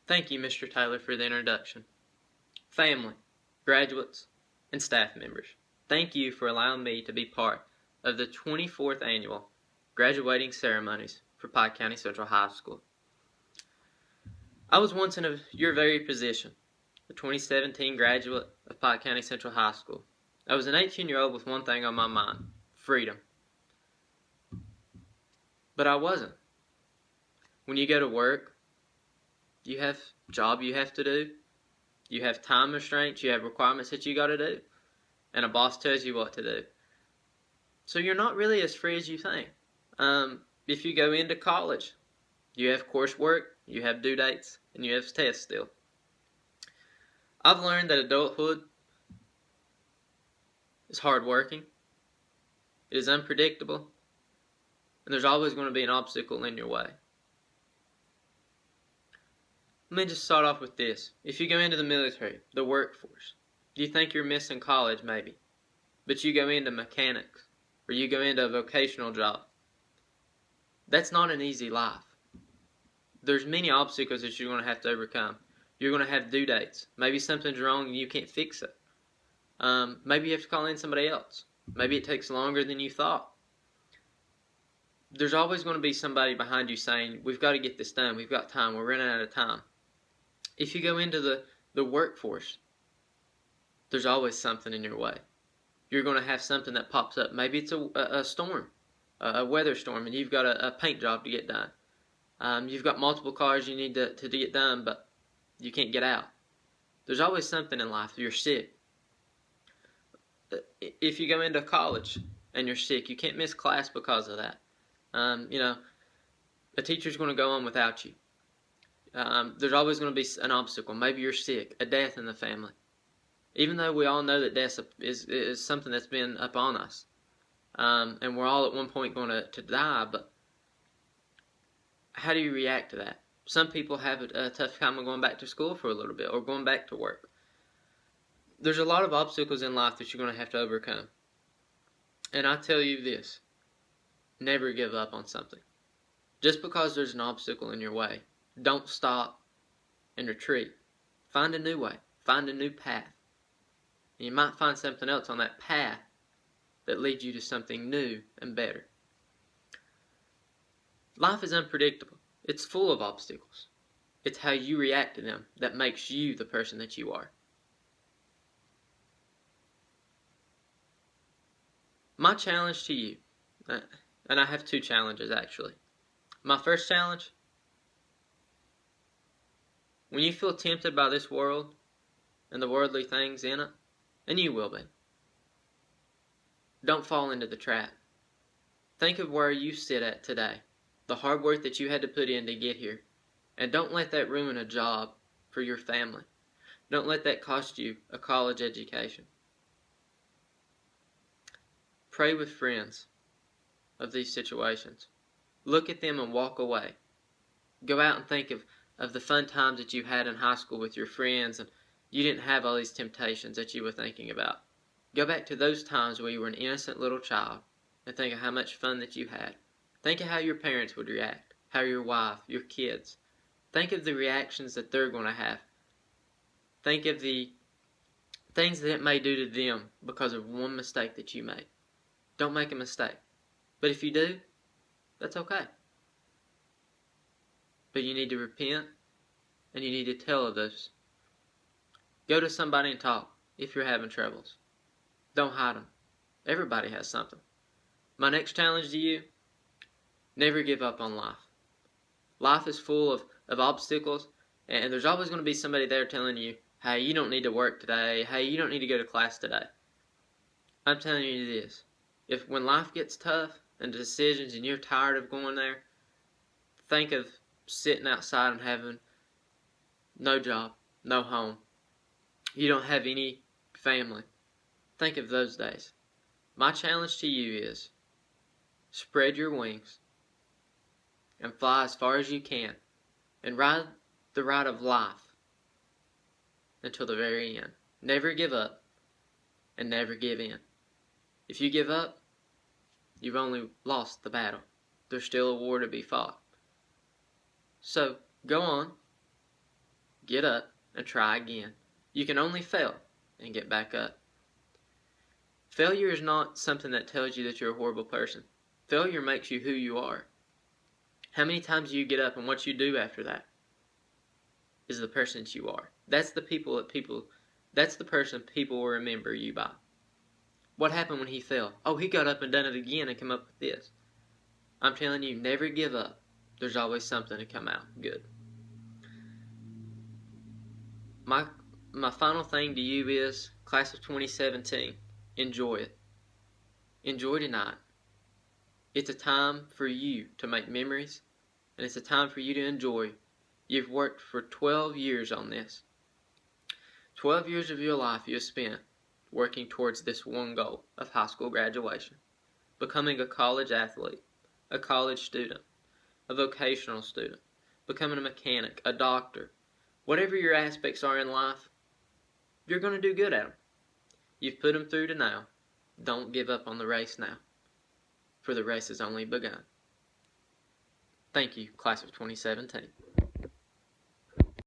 Thank you, Mr. Taylor, for the introduction. Family, graduates, and staff members, thank you for allowing me to be part of the 24th annual graduating ceremonies for Pike County Central High School. I was once in your very position, the 2017 graduate of Pike County Central High School. I was an 18-year-old with one thing on my mind: freedom. But I wasn't. When you go to work, you have a job you have to do, you have time restraints, you have requirements that you got to do, and a boss tells you what to do. So you're not really as free as you think. If you go into college, you have coursework, you have due dates, and you have tests still. I've learned that adulthood is hardworking, it is unpredictable, and there's always going to be an obstacle in your way. Let me just start off with this. If you go into the military, the workforce, you think you're missing college maybe, but you go into mechanics, or you go into a vocational job. That's not an easy life. There's many obstacles that you're going to have to overcome. You're going to have due dates. Maybe something's wrong and you can't fix it. Maybe you have to call in somebody else. Maybe it takes longer than you thought. There's always going to be somebody behind you saying, we've got to get this done. We've got time. We're running out of time. If you go into the workforce, there's always something in your way. You're going to have something that pops up. Maybe it's a storm, a weather storm, and you've got a paint job to get done. You've got multiple cars you need to get done, but you can't get out. There's always something in life. You're sick. If you go into college and you're sick, you can't miss class because of that. A teacher's going to go on without you. There's always going to be an obstacle. Maybe you're sick, a death in the family. Even though we all know that death is something that's been upon us, and we're all at one point going to die, but how do you react to that? Some people have a tough time of going back to school for a little bit or going back to work. There's a lot of obstacles in life that you're going to have to overcome. And I tell you this, never give up on something. Just because there's an obstacle in your way, don't stop and retreat. Find a new way. Find a new path. And you might find something else on that path that leads you to something new and better. Life is unpredictable. It's full of obstacles. It's how you react to them that makes you the person that you are. My challenge to you, and I have two challenges actually. My first challenge: when you feel tempted by this world and the worldly things in it, and you will be, don't fall into the trap. Think of where you sit at today, the hard work that you had to put in to get here, and don't let that ruin a job for your family. Don't let that cost you a college education. Pray with friends of these situations. Look at them and walk away. Go out and think of the fun times that you had in high school with your friends, and you didn't have all these temptations that you were thinking about. Go back to those times where you were an innocent little child and think of how much fun that you had. Think of how your parents would react, how your wife, your kids. Think of the reactions that they're going to have. Think of the things that it may do to them because of one mistake that you made. Don't make a mistake. But if you do, that's okay. But you need to repent, and you need to tell of those. Go to somebody and talk if you're having troubles. Don't hide them. Everybody has something. My next challenge to you: never give up on life. Life is full of obstacles, and there's always going to be somebody there telling you, hey, you don't need to work today. Hey, you don't need to go to class today. I'm telling you this. When life gets tough and decisions and you're tired of going there, think of sitting outside and having no job, no home. You don't have any family. Think of those days. My challenge to you is spread your wings and fly as far as you can and ride the ride of life until the very end. Never give up and never give in. If you give up, you've only lost the battle. There's still a war to be fought. So, go on. get up and try again. You can only fail and get back up. Failure is not something that tells you that you're a horrible person. Failure makes you who you are. How many times do you get up and what you do after that is the person that you are. That's the person people will remember you by. What happened when he fell? Oh, he got up and done it again and come up with this. I'm telling you, never give up. There's always something to come out good. My final thing to you is, class of 2017, enjoy it. Enjoy tonight. It's a time for you to make memories, and it's a time for you to enjoy. You've worked for 12 years on this. 12 years of your life you have spent working towards this one goal of high school graduation, becoming a college athlete, a college student, a vocational student, becoming a mechanic, a doctor. Whatever your aspects are in life, you're going to do good at them. You've put them through to now. Don't give up on the race now, for the race has only begun. Thank you, class of 2017.